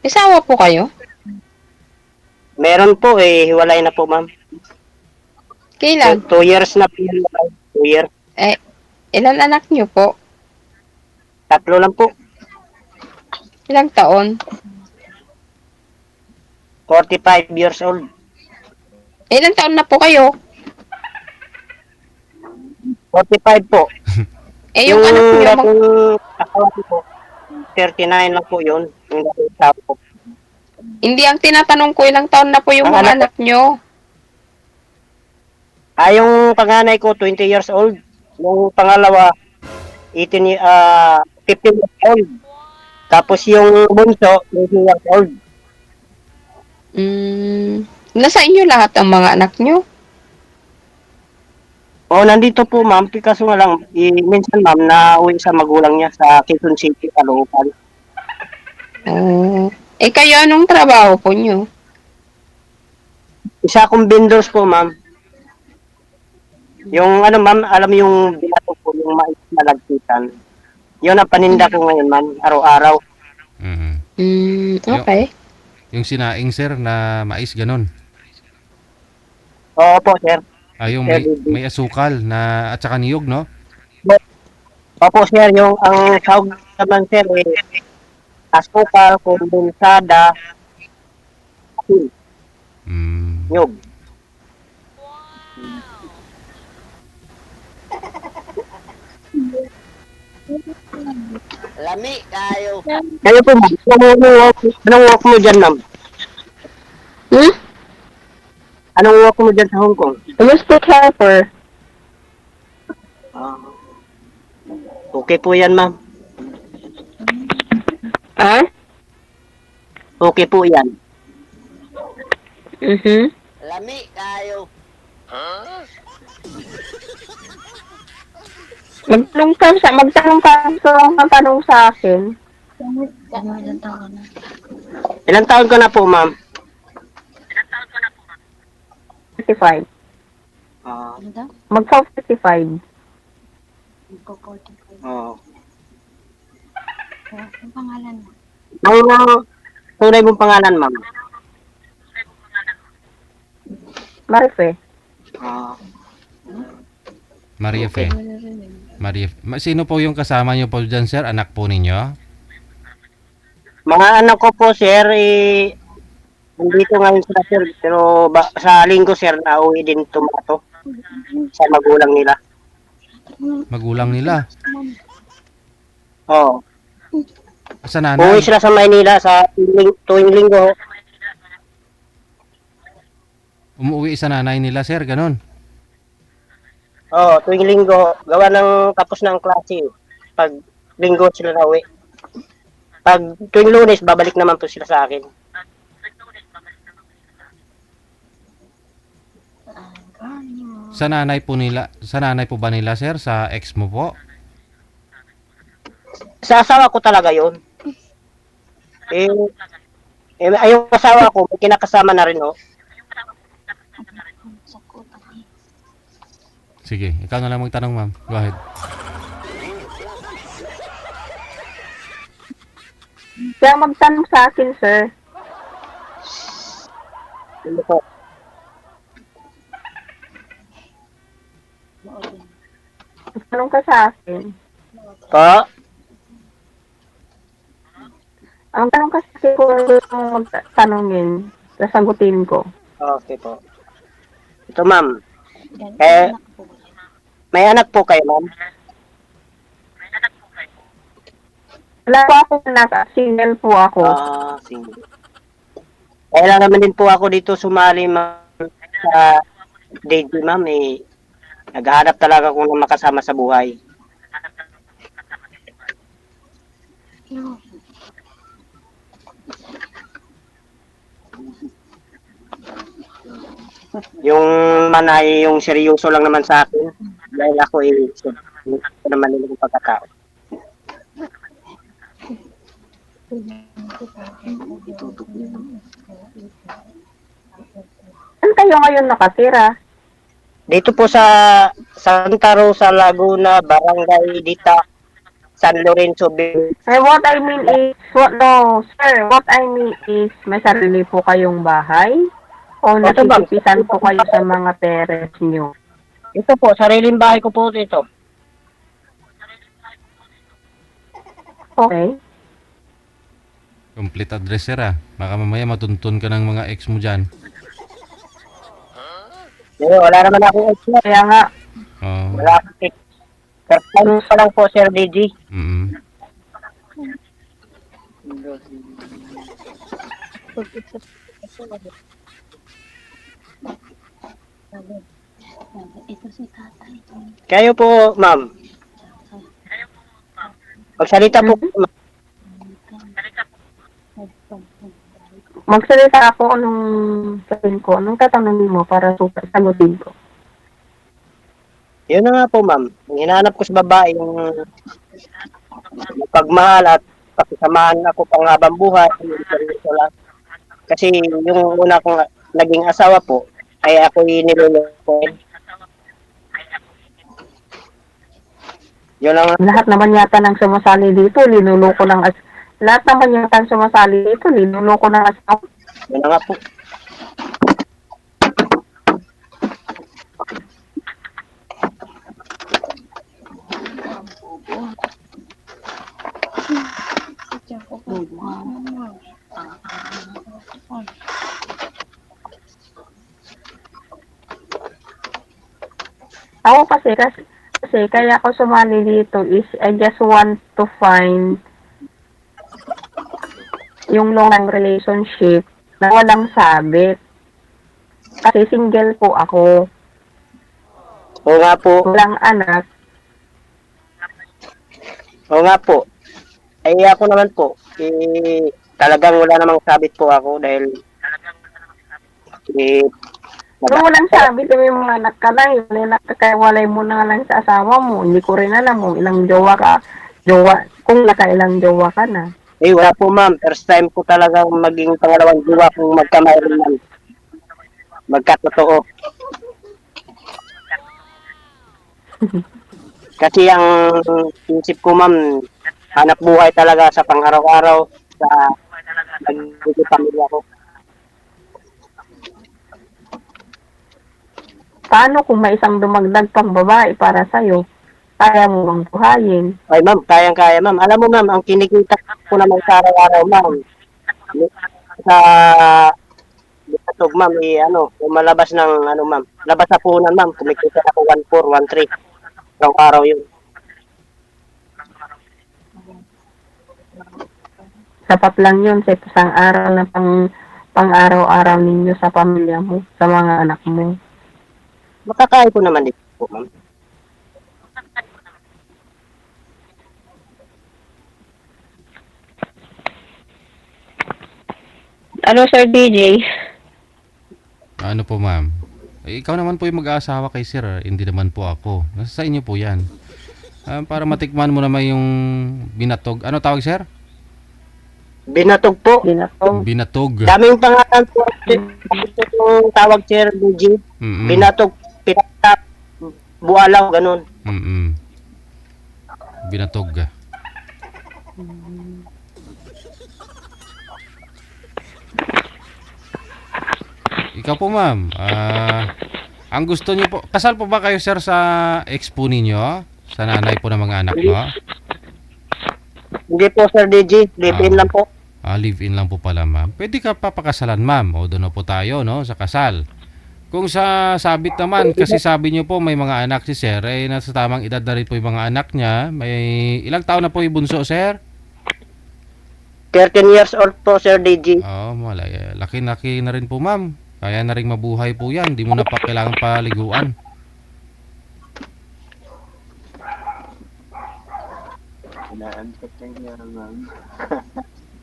Asawa po kayo? Meron po hiwalay na po ma'am. Kailan? 2 years na po yun, ma'am. 2 years. Eh, ilan anak niyo po? 3 lang po. Ilang taon? 45 years old. Ilang taon na po kayo? 45 po. Eh, yung anak niyo, dating asawa ko po, 39 lang po yun. Yung dating asawa ko. hindi ang tinatanong ko ilang taon na po yung Ang mga anak anak niyo. Yung panganay ko, 20 years old. Yung pangalawa, 15 years old. Tapos yung bunso, 20 years old. Nasa inyo lahat ang mga anak niyo? Nandito po ma'am, kaso nga lang, minsan ma'am, nauwi sa magulang niya sa Quezon City, Caloocan. Eh, kayo anong trabaho po niyo? Isa akong vendors po ma'am. Yung ma'am, alam mo yung binato po, yung mais na lagkitan. Yun ang paninda ko ngayon ma'am, araw-araw. Okay. Yung sinaing, sir, na mais, ganon. Oo po sir. Yung may asukal na at saka niyog, no? Opo sir, yung ang sahog naman sir, asukal, kondensada, asin, nyog. Lami kayo. Kayo po ma'am, anong work mo dyan ma'am? Anong work mo dyan sa Hong Kong? Domestic helper. Okay po yan ma'am. Ah? Okay po yan. Lami kayo. Magtanong ka tanong sa akin. Ilang taon ka na po ma'am? 55. Magsa-55. Oo. Ang pangalan mo? Ang tunay mong pangalan ma'am? Marife. Maria Fe. Sino po yung kasama niyo po dyan, sir? Anak po ninyo? Mga anak ko po sir, nandito ngayon sila sir, pero sa linggo sir, nauwi din tumato sa magulang nila. Magulang nila? Oo. Sa nanay? Uwi sila sa Maynila sa tuwing linggo. Umuwi sa nanay nila, sir, ganon. Oo, tuwing linggo, gawa ng tapos ng klase. Pag linggo sila nauwi. Pag tuwing Lunes, babalik naman po sila sa akin. Sa nanay po ba nila, sir? Sa ex mo po? Sa asawa ko talaga yun. Yung asawa ko, may kinakasama na rin, oh. Sige, ikaw na lang magtanong, ma'am. Go ahead. Kaya magtanong sa akin, sir. Ano po? Magtanong ka sa akin. Po? Ang tanong kasi kung ano yung magtanongin, sasagutin ko. Okay po. Ito, ma'am. May anak po kayo, ma'am? Wala po ako anak, single po ako. Sige. Kaya lang naman din po ako dito sumali, ma'am, sa daily, ma'am. Naghahanap talaga ako ng makasama sa buhay. Yung manay, yung seryoso lang naman sa akin. Dahil ako ito naman nila yung pagkatao. Saan kayo ngayon nakatira? Dito po sa Santa Rosa, Laguna, Barangay Dita, San Lorenzo. What I mean is, no, sir, what I mean is, may sarili po kayong bahay? O Ito, ma'am. nakikitisan po kayo sa mga parents nyo? Ito po, sariling bahay ko po ito. Okay. Complete address, sir, ah. Baka mamaya matuntun ka ng mga ex mo dyan. Wala naman akong ex na. Kaya nga, Oh. Wala akong ex. First time pa lang po, Sir DJ. Mm. Ito si tatay. Kayo po, ma'am. Magsalita po, ma'am. magsalita ako nung sabihin ko, anong tatanungin mo para sagutin ko? Yun na nga po, ma'am. Ang hinahanap ko sa babae, yung pagmahal at pakisamahan ako pang habang buhay. Kasi yung una kong naging asawa po, ay ako niloloko. Yun lang. Lahat naman yata ng sumasali dito, linuloko ng lahat naman yata ng sumasali dito, linuloko ng asawa. Yun na nga po. Ako kasi kaya ako sumali dito is I just want to find yung long-term relationship na walang sabit. Kasi single po ako, Oo nga po. walang anak. Oo nga po. Ay ako naman po, talagang wala namang sabit po ako dahil Kung walang sabit, may mga anak ka na, nakakawalay mo na lang sa asawa mo. Hindi ko rin alam kung ilang kung nakailang jowa ka na. wala po ma'am. First time ko talagang maging pangalawang jowa kung magkamayroon man. Magkatotoo. Kasi ang isip ko ma'am, hanap buhay talaga sa pang-araw-araw sa nagiging pamilya ko. Paano kung may isang dumagdag pang babae para sa'yo? Kaya mo bang buhayin? Ay ma'am, kayang-kaya ma'am. Alam mo ma'am, ang kinikita ko naman sa araw-araw ma'am, sa Tug ma'am, lumalabas ng ma'am, labas sa punan ma'am, kumikita ako 1,400, 1,300 araw yun. Sapat lang yun sa isang araw na pang-araw-araw ninyo sa pamilya mo, sa mga anak mo. Makakain ko naman dito po ma'am. Ano, Sir DJ? Ano po, ma'am? Ikaw naman po yung mag-aasawa kay sir, hindi naman po ako. Nasa sa inyo po yan. Para matikman mo naman yung binatog. Ano tawag, sir? Binatog po. Binatog. Binatog. Daming pangalan po. Ito yung tawag Sir DJ. Mm-mm. Binatog, pinatap, bualaw, ganun. Mm-mm. Binatog. Ikaw po, ma'am. Ang gusto niyo po, kasal po ba kayo, sir, sa ex po ninyo? Sa nanay po ng mga anak mo? Hindi po Sir DJ, live-in lang po. Live-in lang po pala, ma'am. Pwede ka papakasalan, ma'am. O doon na po tayo, no, sa kasal. Kung sa sabit naman, kasi sabi niyo po may mga anak si sir, nasa tamang edad na rin po yung mga anak niya. May ilang taon na po yung bunso, sir? 13 years old po Sir DJ. Malay. Laki-laki na rin po, ma'am. Kaya na rin mabuhay po yan. Di mo na pa kailangan paliguan.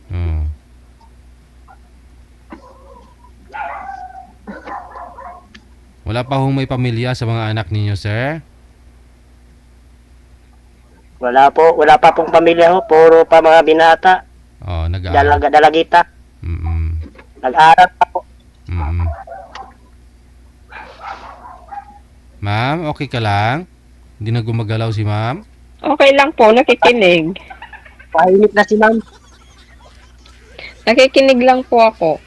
Hmm. Wala pa hong may pamilya sa mga anak ninyo, sir? Wala pa pong pamilya ho, puro pa mga binata, Nag-aaral. dalagita, Mm-mm. nag-aaral pa po. Mm-mm. Ma'am, okay ka lang? Hindi na gumagalaw si ma'am? Okay lang po, nakikinig. Pahimik na si ma'am. Nakikinig lang po ako.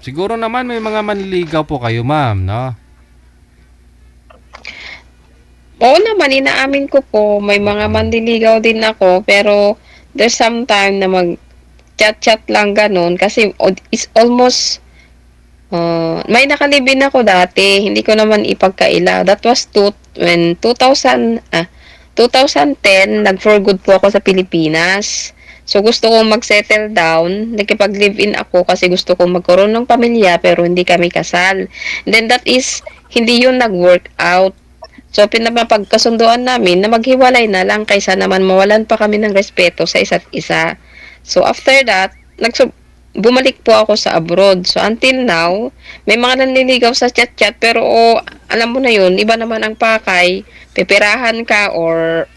Siguro naman may mga manliligaw po kayo, ma'am, no? Oo naman, inaamin ko po, may mga mandiligaw din ako, pero there's some time na mag-chat-chat lang ganun, kasi it's almost, may nakalibin ako dati, hindi ko naman ipagkaila. That was 2010, nag-for good po ako sa Pilipinas. So, gusto kong mag-settle down. Nakipag-live-in ako kasi gusto kong magkaroon ng pamilya pero hindi kami kasal. Then, that is, hindi yun nag-work out. So, pinapagkasunduan namin na maghiwalay na lang kaysa naman mawalan pa kami ng respeto sa isa't isa. So, after that, bumalik po ako sa abroad. So, until now, may mga nanliligaw sa chat-chat pero alam mo na yun, iba naman ang pakay, peperahan ka or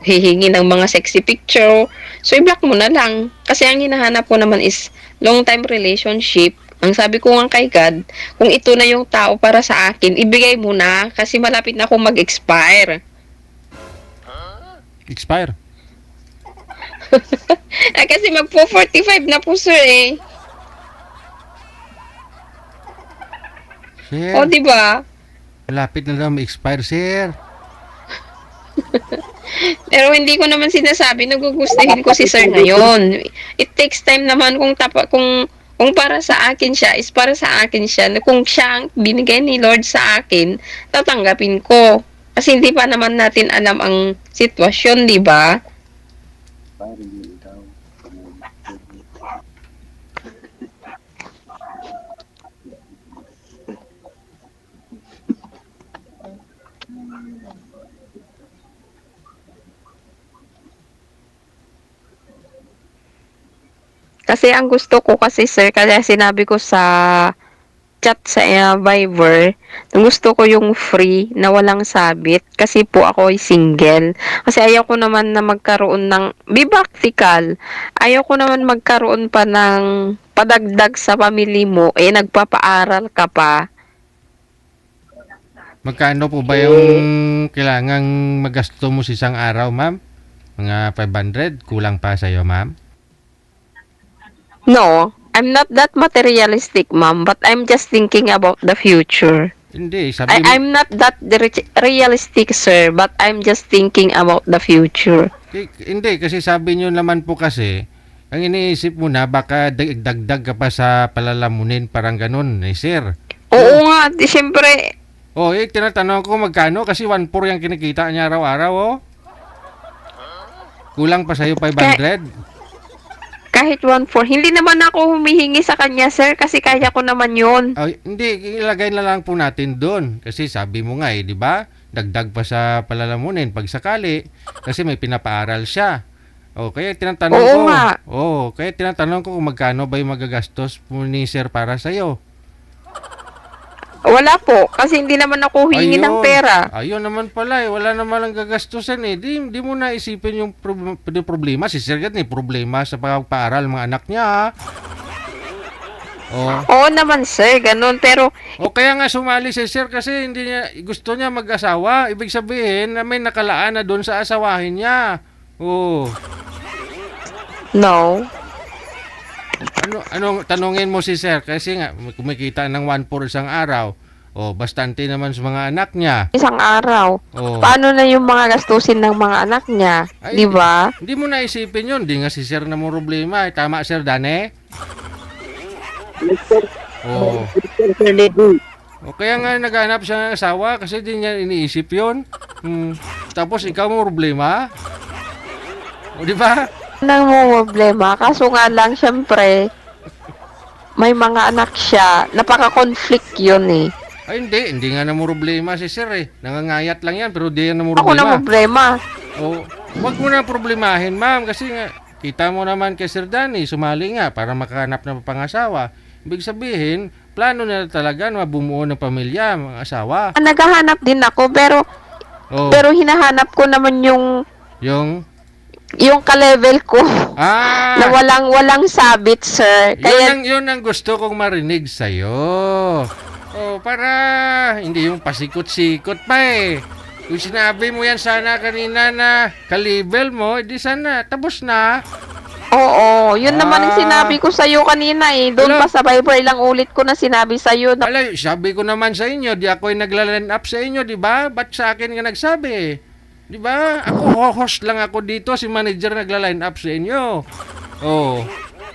hihingi ng mga sexy picture. So, i-block mo na lang. Kasi ang hinahanap ko naman is long-time relationship. Ang sabi ko nga kay God, kung ito na yung tao para sa akin, ibigay mo na kasi malapit na akong mag-expire. Expire. Kasi magpo-45 na po, sir, eh. Sir, O, di ba? malapit na daw ma-expire, sir. Pero hindi ko naman sinasabi na gugustuhin ko si sir ngayon. It takes time naman kung para sa akin siya, is para sa akin siya. Kung siya ang binigay ni Lord sa akin, tatanggapin ko. Kasi hindi pa naman natin alam ang sitwasyon, di ba? Kasi ang gusto ko kasi sir, kaya sinabi ko sa chat sa Viber, gusto ko yung free na walang sabit kasi po ako ay single. Kasi ayaw ko naman na magkaroon ng, be practical, ayaw ko naman magkaroon pa ng padagdag sa pamilya mo, nagpapaaral ka pa. Magkano po ba yung kailangang magasto mo sa isang araw, ma'am? Mga 500? Kulang pa sa'yo, ma'am? No, I'm not that materialistic, ma'am, but I'm just thinking about the future. Hindi, sabi mo... I'm not that realistic, sir, but I'm just thinking about the future. Hindi, kasi sabi nyo naman po kasi, ang iniisip mo na, baka dagdag ka pa sa palalamunin, parang ganun, sir. Oo nga, siyempre, Tinatanong ko magkano, kasi 1.4 yung kinikita niya araw-araw, oh. Kulang pa sa'yo 500? kahit 1.4, hindi naman ako humihingi sa kanya, sir, kasi kaya ko naman yun. Hindi, ilagay na lang po natin doon. Kasi sabi mo nga di ba? Dagdag pa sa palalamunin pag sakali. Kasi may pinapaaral siya. Kaya tinatanong Oo ko. nga. Kaya tinatanong ko kung magkano ba yung magagastos po ni sir para sa'yo. Wala po, kasi hindi naman ako humingi ng pera. Ayun naman pala, wala naman ang gagastusin Di mo na isipin yung problema. Si sir yan problema sa pagpaaral mga anak niya. Oo naman, sir, ganun, pero Kaya nga sumali si sir kasi gusto niya mag-asawa. Ibig sabihin na may nakalaan na doon sa asawahin niya. no. Anong tanungin mo si sir? Kasi nga, kumikita ng 1.4 isang araw. Bastante naman sa mga anak niya. Isang araw. Paano na yung mga gastusin ng mga anak niya? Di ba? Hindi mo na isipin yun. Di nga si sir na mo problema. Tama, sir Dane? Kaya nga naghanap siya ng asawa kasi di niya iniisip yun. Tapos ikaw mo problema? Di ba? Nang problema, kaso nga lang, syempre, may mga anak siya, napaka-conflict yun eh. Hindi nga na mo problema si sir eh. Nangangayat lang yan, pero di yan na mo Ako problema. na problema. Wag mo na problemahin, ma'am, kasi nga, kita mo naman kay Sir Danny, sumali nga para makahanap ng pangasawa. Ibig sabihin, plano na talaga na bumuo ng pamilya, mga asawa. Naghahanap din ako, pero hinahanap ko naman yung ka-level ko na walang sabit, sir. Kaya yun ang gusto kong marinig sa'yo. Para hindi yung pasikot-sikot pa eh. Kung sinabi mo yan sana kanina na ka-level mo, edi sana tapos na. Oo, yun naman ang Ah. sinabi ko sa'yo kanina eh. Doon Wala. pa sa Viber, ilang ulit ko na sinabi sa'yo na Alay, sabi ko naman sa inyo, di ako yung nagla-line up sa inyo, di ba? Ba't sa akin ka nagsabi? Di ba? Ako, host lang ako dito, si manager nagla-line up sa inyo. Oh.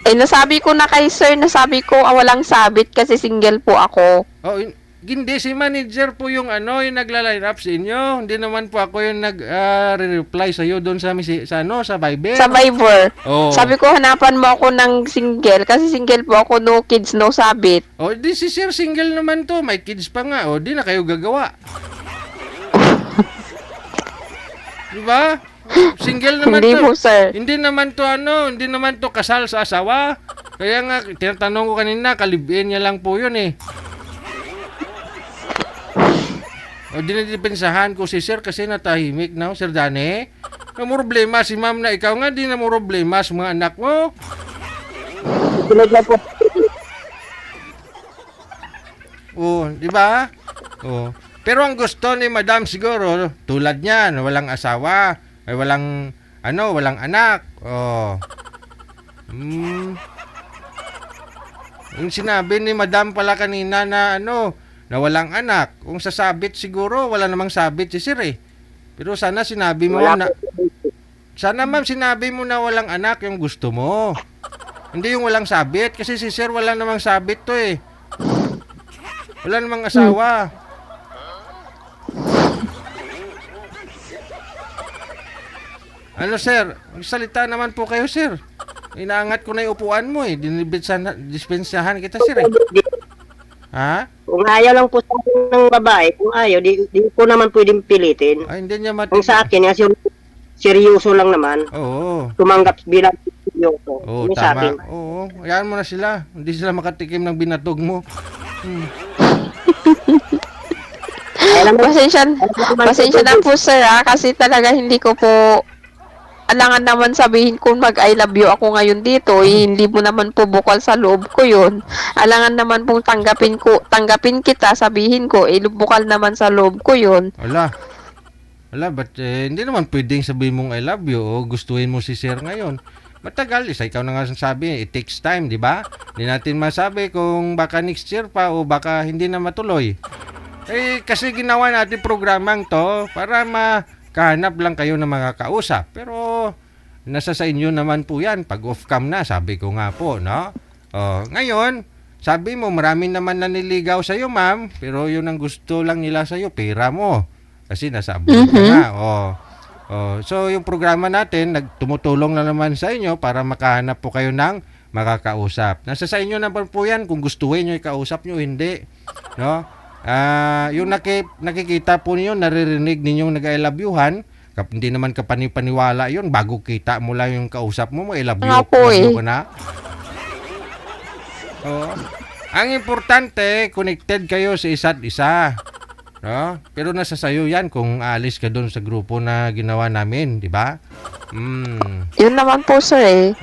nasabi ko na kay sir, nasabi ko walang sabit kasi single po ako. Oh, hindi si manager po yung yung nagla-line up sa inyo. Hindi naman po ako yung nag-reply sa iyo doon sa sa Viber. Sa Viber. Oh. Sabi ko, hanapan mo ako ng single kasi single po ako, no kids, no sabit. Oh, di si Sir single naman to, may kids pa nga. Oh, di na kayo gagawa. Di ba? Single naman Hindi to. po, sir. Hindi naman to kasal sa asawa. Kaya nga, tinatanong ko kanina, kalibin niya lang po yun eh. O, dinidepensahan ko si Sir kasi natahimik na, Sir Dani. Ang problema si Ma'am na ikaw nga, di na mo problema sa mga anak mo. Sunod lang po. O, di ba? O. Pero ang gusto ni Madam siguro, tulad niyan, walang asawa, ay walang anak. O. Yung sinabi ni Madam pala kanina na na walang anak. Kung sasabit siguro, wala namang sabit si Sir eh. Pero sana sinabi mo Wala na, po. sana ma'am sinabi mo na walang anak yung gusto mo. Hindi yung walang sabit. Kasi si Sir wala namang sabit to eh. Wala namang asawa. Ano Sir? Salita naman po kayo Sir. Inaangat ko na yung upuan mo eh. Dispensahan kita Sir eh. Ha? Kung ayaw lang po sa akin ng babae, kung ayaw, di ko naman pwedeng pilitin. Ay, hindi niya Kung sa akin, seryoso lang naman, Oo. tumanggap bilang seryoso. Oo, Yung sa akin, tama. Oo, hayaan mo na sila. Hindi sila makatikim ng binatog mo. alam mo, Pasensya na po, sir, kasi talaga hindi ko po alangan naman sabihin kung mag-I love you ako ngayon dito, hindi mo naman po bukal sa loob ko yun. Alangan naman pong tanggapin kita, sabihin ko, bukal naman sa loob ko yun. Wala, ba't hindi naman pwedeng sabihin mong I love you o gustuhin mo si Sir ngayon. Matagal, ikaw na nga sabi, it takes time, di ba? Hindi natin masabi kung baka next year pa o baka hindi na matuloy. Kasi ginawa natin programang to para makahanap lang kayo ng mga kausap. Pero nasa sa inyo naman po yan. Pag off-cam na, sabi ko nga po, no? Ngayon, sabi mo, marami naman naniligaw sa'yo, ma'am. Pero yun ang gusto lang nila sa'yo, pera mo. Kasi nasa abroad ka nga. So, yung programa natin, tumutulong na naman sa inyo para makahanap po kayo ng makakausap. Nasa sa inyo naman po yan kung gustuhin nyo ikausap nyo, hindi. No? Yung nakikita po niyo, naririnig ninyong nag-I love you-han, hindi naman kapani-paniwala yun, bago kita mo lang yung kausap mo, I love you, Nga po, love you eh. ka na. Ang importante, connected kayo sa isa't isa. No? Pero nasa sayo yan kung aalis ka doon sa grupo na ginawa namin, di ba? Yun naman po, sir,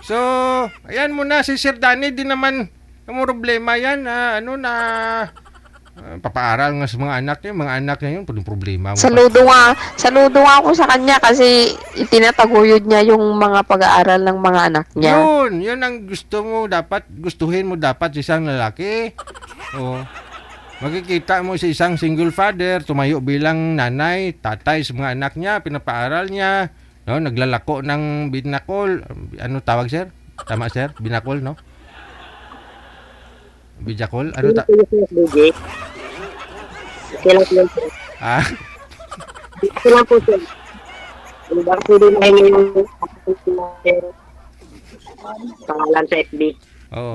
So, ayan muna si Sir Danny, di naman ang problema yan papaaral nga sa mga anak niya yun, problema mo. Saludo nga ako sa kanya kasi itinataguyod niya yung mga pag-aaral ng mga anak niya. Yun ang gustuhin mo dapat sa isang lalaki. Makikita mo sa isang single father, tumayo bilang nanay, tatay sa mga anak niya, pinapaaral niya, no, naglalako ng binakol. Ano tawag, sir? Tama, sir? Binakol, no? Bijakol? Ano Okay lang po yun, sir. Okay lang po, sir. Kung ba pwede na hingin yung pangalan sa FB.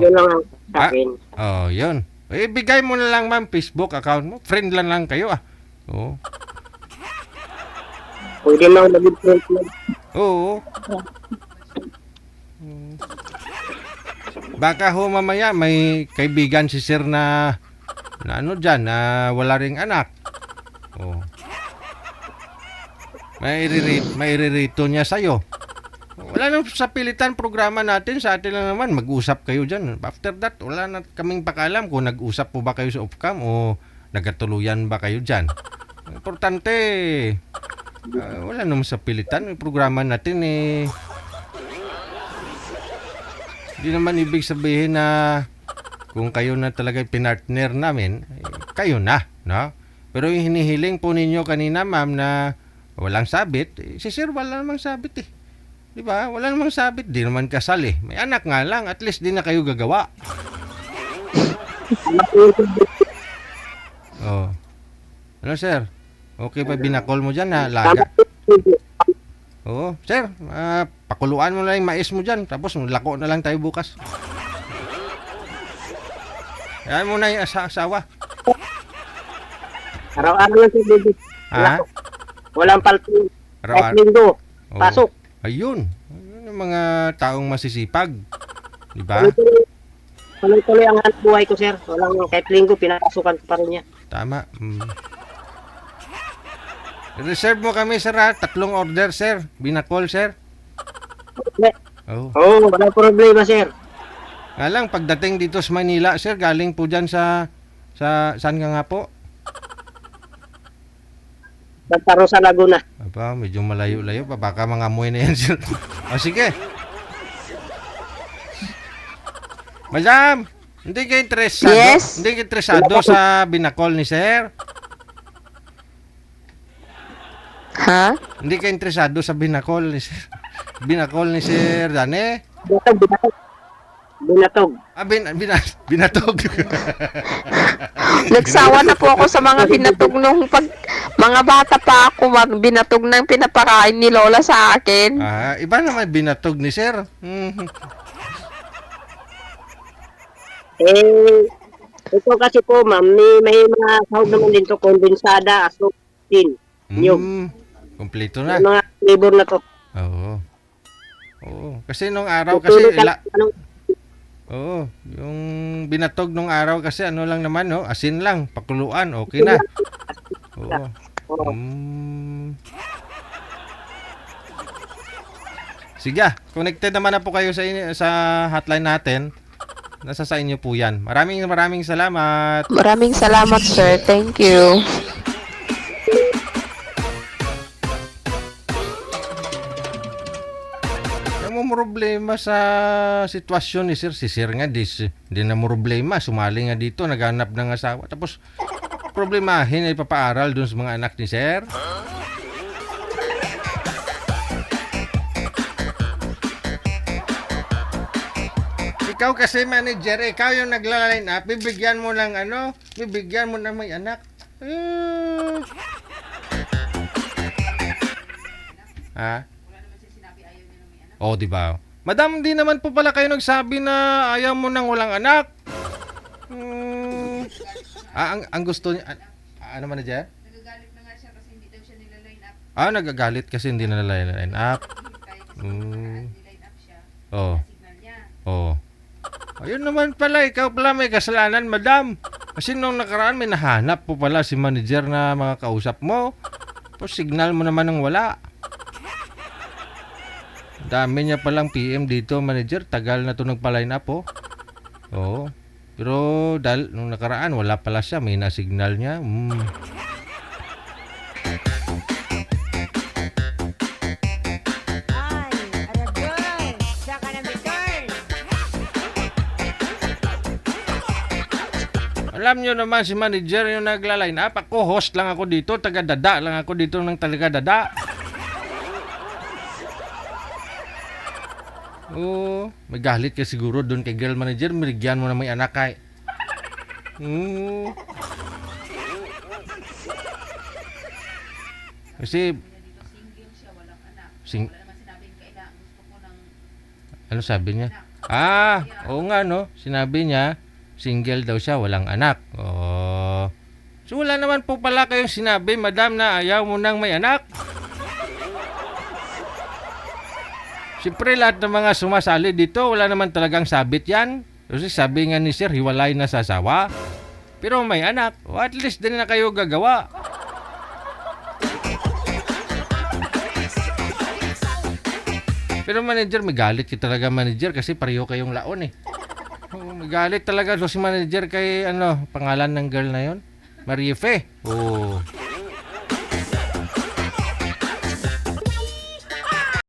Yun lang ang sa akin. Yun. Ibigay mo na lang, ma'am, Facebook account mo. Friend lang kayo, Pwede na naging friend mo. Oo. Baka ho mamaya may kaibigan si Sir na dyan, na wala ring anak. May iririto niya sa'yo. Wala nang sa pilitan programa natin, sa atin lang naman, mag-usap kayo dyan. After that, wala na kaming pakalam kung nag-usap po ba kayo sa off-cam o nagkatuluyan ba kayo dyan. Importante. Wala naman sa pilitan. May programa natin eh. Hindi naman ibig sabihin na kung kayo na talaga pinartner namin, kayo na, no? Pero yung hinihiling po ninyo kanina, ma'am, na walang sabit, si sir wala namang sabit eh. Di ba? Wala namang sabit, di naman kasal eh. May anak nga lang, at least di na kayo gagawa. Oh. Ano sir? Okay pa binakol mo dyan ha? Laga. Oo. Sir, pakuluan mo na yung mais mo dyan. Tapos lako na lang tayo bukas. Yan mo na yung asawa. Araw-araw lang sir, baby. Ha? Walang palping. Araw-araw. Kahit linggo, Oo. pasok. Ayun. Ayun ang mga taong masisipag. Di ba? Tuloy-tuloy ang hanap buhay ko, sir. Walang kahit linggo, pinapasukan ko pa rin niya. Tama. Reserve mo kami, sir, ha? 3 order, sir. Binakol, sir. Oh. Oo, walang problema, sir. Nga lang, pagdating dito sa Manila, sir, galing po dyan sa saan ka nga po? Nagtaro sa Laguna. Aba, medyo malayo-layo pa. Baka mga amoy na yan, sir. O, sige. Madam, hindi kayo interesado? Yes? Hindi kayo interesado sa binakol ni sir? Ha? Hindi kayo interesado sa binakol ni sir? Binakol ni sir Dane? Binatog. Binatog. Binatog. Nagsawa na po ako sa mga binatog nung mga bata pa ako, binatog ng pinapakain ni Lola sa akin. Iba naman binatog ni sir. Ito kasi po, ma'am, may mga sahog naman din to, kondensada, asuktin, nyug. Kompleto na. Yung mga flavor na to. Oo. Oo. Kasi nung araw kasi Oo, yung binatog nung araw kasi ano lang naman, no? Asin lang, pakuluan, okay na. Oo. Sige, connected naman na po kayo sa hotline natin. Nasa sa inyo po yan. Maraming salamat. Maraming salamat, sir. Thank you. Ang problema sa sitwasyon ni sir, si sir nga, di na problema. Sumali nga dito, naghanap ng asawa. Tapos, problemahin ay papaaral dun sa mga anak ni sir. Ikaw kasi manager, ikaw yung nagla-line up, bibigyan mo ng bibigyan mo ng may anak. Ha? Oh, di ba? Madam, di naman po pala kayo nagsabi na ayaw mo nang walang anak. Ang gusto niya, ano manager? Nagagalit na nga siya kasi hindi daw siya nila-line up. Nagagalit kasi hindi na line up. Nila-line up siya. Oh. Signal niya. Oh. Ayun naman pala, ikaw pala may kasalanan, madam. Kasi nung nakaraan may nahanap po pala si manager na mga kausap mo. Tapos signal mo naman ng wala. Dami niya palang PM dito, manager. Tagal na to nagpa-line up, oh. Oo. Pero dahil nung nakaraan, wala pala siya. May na-signal niya. Alam nyo naman si manager yung nagla-line up. Ako, host lang ako dito. Taga-dada lang ako dito ng talaga-dada. Oo, magalit ka siguro doon kay girl manager, mirigyan mo na may anak kay. Kasi ano sabi niya? Oo nga no, sinabi niya single daw siya, walang anak. Oh. So wala naman po pala kayong sinabi, madam, na ayaw mo nang may anak. Siyempre lahat ng mga sumasali dito, wala naman talagang sabit yan. Kasi sabi nga ni sir, hiwalay na sa asawa. Pero may anak, o at least din na kayo gagawa. Pero manager, magalit ka talaga manager kasi pareho kayong laon eh. Magalit talaga so si manager kay pangalan ng girl na yon, Marie Fe. Oh.